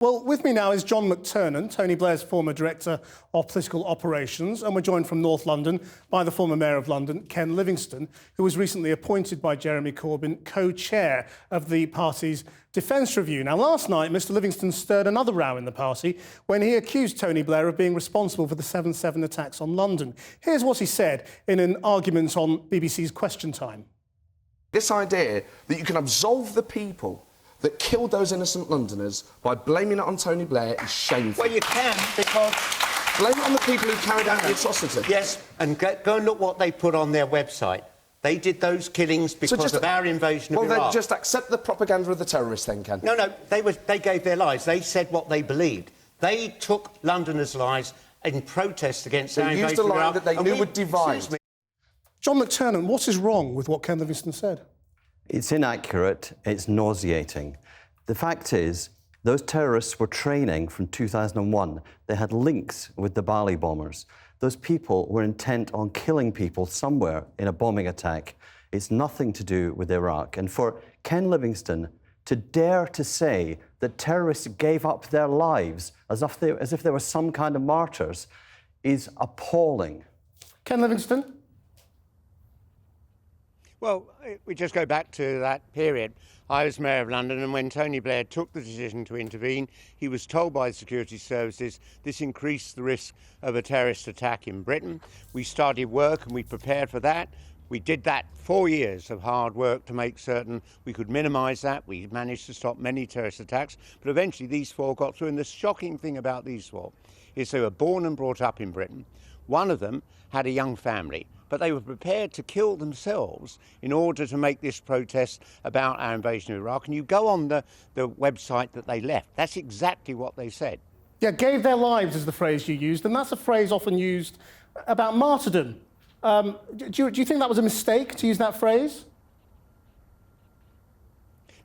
Well, with me now is John McTernan, Tony Blair's former Director of Political Operations, and we're joined from North London by the former Mayor of London, Ken Livingstone, who was recently appointed by Jeremy Corbyn co-chair of the party's Defence Review. Now, last night, Mr Livingstone stirred another row in the party when he accused Tony Blair of being responsible for the 7/7 attacks on London. Here's what he said in an argument on BBC's Question Time. This idea that you can absolve the people that killed those innocent Londoners by blaming it on Tony Blair is shameful. Well, you can, because... Blame it on the people who carried out the atrocity. Yes, and go and look what they put on their website. They did those killings because of our invasion of Iraq. Well, then just accept the propaganda of the terrorists then, Ken. No, they gave their lives. They said what they believed. They took Londoners' lives in protest against our invasion of Iraq. They used a line that they knew would divide. John McTernan, what is wrong with what Ken Livingstone said? It's inaccurate, it's nauseating. The fact is, those terrorists were training from 2001. They had links with the Bali bombers. Those people were intent on killing people somewhere in a bombing attack. It's nothing to do with Iraq. And for Ken Livingstone to dare to say that terrorists gave up their lives as if they were some kind of martyrs is appalling. Ken Livingstone? Well, we just go back to that period. I was Mayor of London, and when Tony Blair took the decision to intervene, he was told by the security services this increased the risk of a terrorist attack in Britain. We started work and we prepared for that. We did that 4 years of hard work to make certain we could minimise that. We managed to stop many terrorist attacks, but eventually these four got through. And the shocking thing about these four is they were born and brought up in Britain. One of them had a young family, but they were prepared to kill themselves in order to make this protest about our invasion of Iraq. And you go on the website that they left, that's exactly what they said. Yeah, gave their lives is the phrase you used, and that's a phrase often used about martyrdom. Do you think that was a mistake to use that phrase?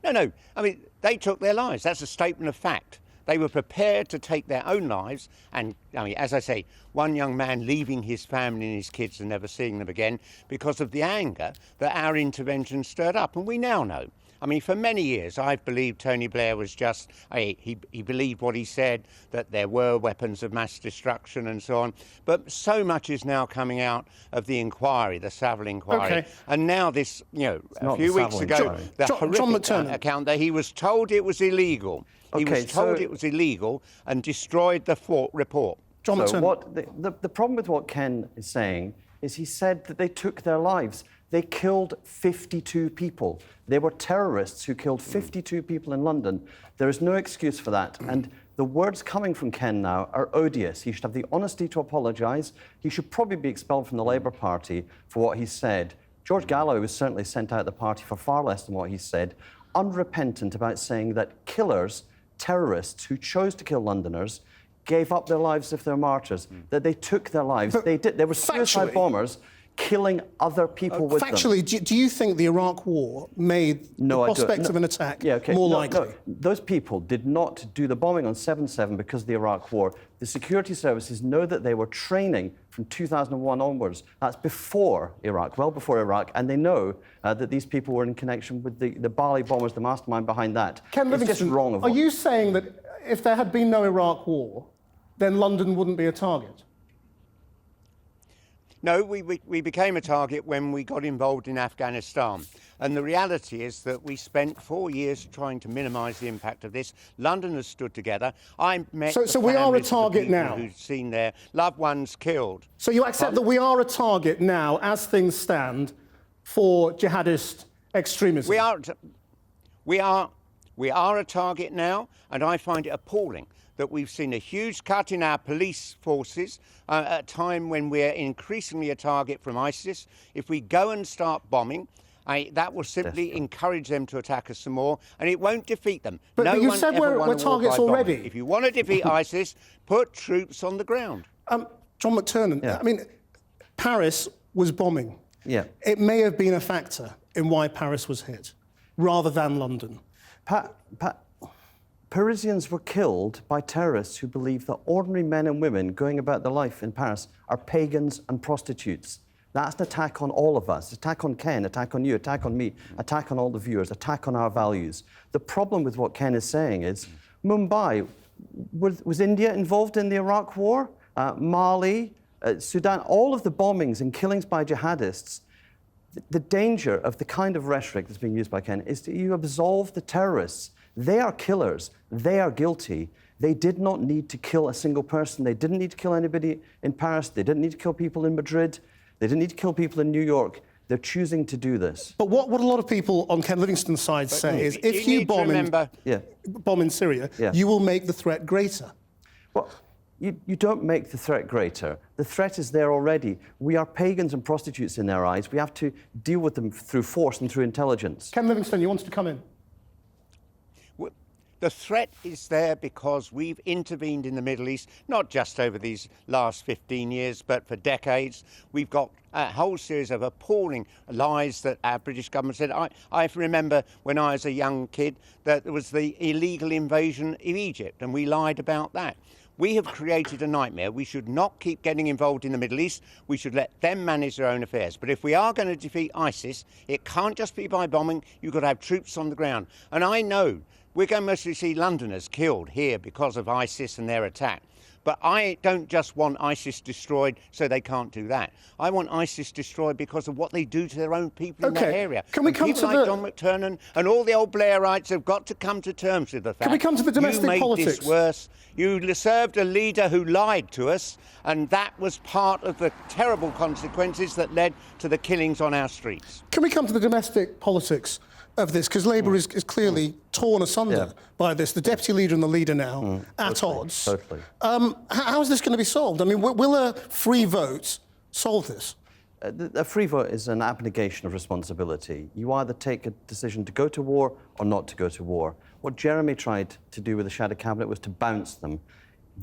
No. I mean, they took their lives. That's a statement of fact. They were prepared to take their own lives. And, I mean, as I say, one young man leaving his family and his kids and never seeing them again because of the anger that our intervention stirred up. And we now know. I mean, for many years, I've believed Tony Blair was just, he believed what he said, that there were weapons of mass destruction and so on. But so much is now coming out of the inquiry, the Savile inquiry. Okay. And now this, a few weeks ago, the horrific account that he was told it was illegal. He was told it was illegal and destroyed the report. John McTernan. The problem with what Ken is saying is he said that they took their lives. They killed 52 people. They were terrorists who killed 52 people in London. There is no excuse for that. And the words coming from Ken now are odious. He should have the honesty to apologise. He should probably be expelled from the Labour Party for what he said. George Gallo was certainly sent out of the party for far less than what he said. Unrepentant about saying that killers, terrorists who chose to kill Londoners, gave up their lives if they're martyrs, that they took their lives. But they did. They were suicide bombers killing other people with them. Factually, do you think the Iraq War made the prospect of an attack more likely? No, those people did not do the bombing on 7/7 because of the Iraq War. The security services know that they were training from 2001 onwards. That's before Iraq, well before Iraq, and they know that these people were in connection with the Bali bombers, the mastermind behind that. Ken Livingstone, are you saying that if there had been no Iraq War, then London wouldn't be a target? No, we became a target when we got involved in Afghanistan. And the reality is that we spent 4 years trying to minimise the impact of this. London has stood together. I met so we are a target now. Who've seen their loved ones killed. So you accept that we are a target now, as things stand, for jihadist extremism? We are a target now, and I find it appalling that we've seen a huge cut in our police forces at a time when we're increasingly a target from ISIS. If we go and start bombing, that will simply encourage them to attack us some more, and it won't defeat them. But you said we're targets already. If you want to defeat ISIS, put troops on the ground. John McTernan, I mean, Paris was bombing. Yeah. It may have been a factor in why Paris was hit, rather than London. Parisians were killed by terrorists who believe that ordinary men and women going about their life in Paris are pagans and prostitutes. That's an attack on all of us. Attack on Ken, attack on you, attack on me, attack on all the viewers, attack on our values. The problem with what Ken is saying is Mumbai Was India involved in the Iraq War? Mali, Sudan, all of the bombings and killings by jihadists. The danger of the kind of rhetoric that's being used by Ken is that you absolve the terrorists. They are killers. They are guilty. They did not need to kill a single person. They didn't need to kill anybody in Paris. They didn't need to kill people in Madrid. They didn't need to kill people in New York. They're choosing to do this. But what a lot of people on Ken Livingstone's side say is if you bomb in Syria, you will make the threat greater. Well, you don't make the threat greater. The threat is there already. We are pagans and prostitutes in their eyes. We have to deal with them through force and through intelligence. Ken Livingstone, you wanted to come in. The threat is there because we've intervened in the Middle East, not just over these last 15 years, but for decades. We've got a whole series of appalling lies that our British government said. I remember when I was a young kid that there was the illegal invasion of Egypt, and we lied about that. We have created a nightmare. We should not keep getting involved in the Middle East. We should let them manage their own affairs. But if we are going to defeat ISIS, it can't just be by bombing. You've got to have troops on the ground. And I know we're going to mostly see Londoners killed here because of ISIS and their attack. But I don't just want ISIS destroyed so they can't do that. I want ISIS destroyed because of what they do to their own people in that area. Can we come people to like John McTernan and all the old Blairites have got to come to terms with the fact. Can we come to the domestic politics? You made this worse. You served a leader who lied to us, and that was part of the terrible consequences that led to the killings on our streets. Can we come to the domestic politics of this? Because Labour is clearly torn asunder by this. The deputy leader and the leader now at odds. Totally. How is this going to be solved? I mean, will a free vote solve this? A free vote is an abnegation of responsibility. You either take a decision to go to war or not to go to war. What Jeremy tried to do with the shadow cabinet was to bounce them.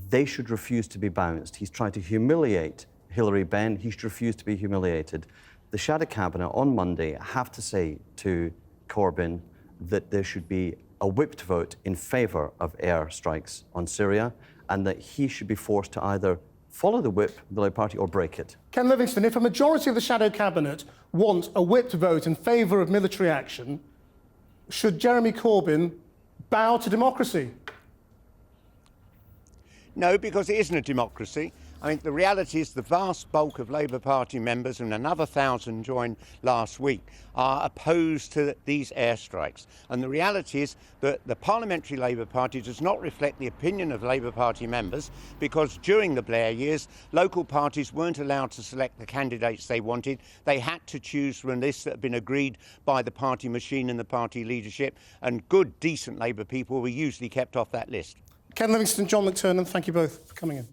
They should refuse to be bounced. He's tried to humiliate Hilary Benn. He should refuse to be humiliated. The shadow cabinet on Monday have to say to Corbyn that there should be a whipped vote in favour of air strikes on Syria, and that he should be forced to either follow the whip of the Labour Party or break it. Ken Livingstone, if a majority of the shadow cabinet want a whipped vote in favour of military action, should Jeremy Corbyn bow to democracy? No, because it isn't a democracy. I mean, the reality is the vast bulk of Labour Party members, and another 1,000 joined last week, are opposed to these airstrikes. And the reality is that the Parliamentary Labour Party does not reflect the opinion of Labour Party members, because during the Blair years, local parties weren't allowed to select the candidates they wanted. They had to choose from a list that had been agreed by the party machine and the party leadership, and good, decent Labour people were usually kept off that list. Ken Livingstone, John McTernan, thank you both for coming in.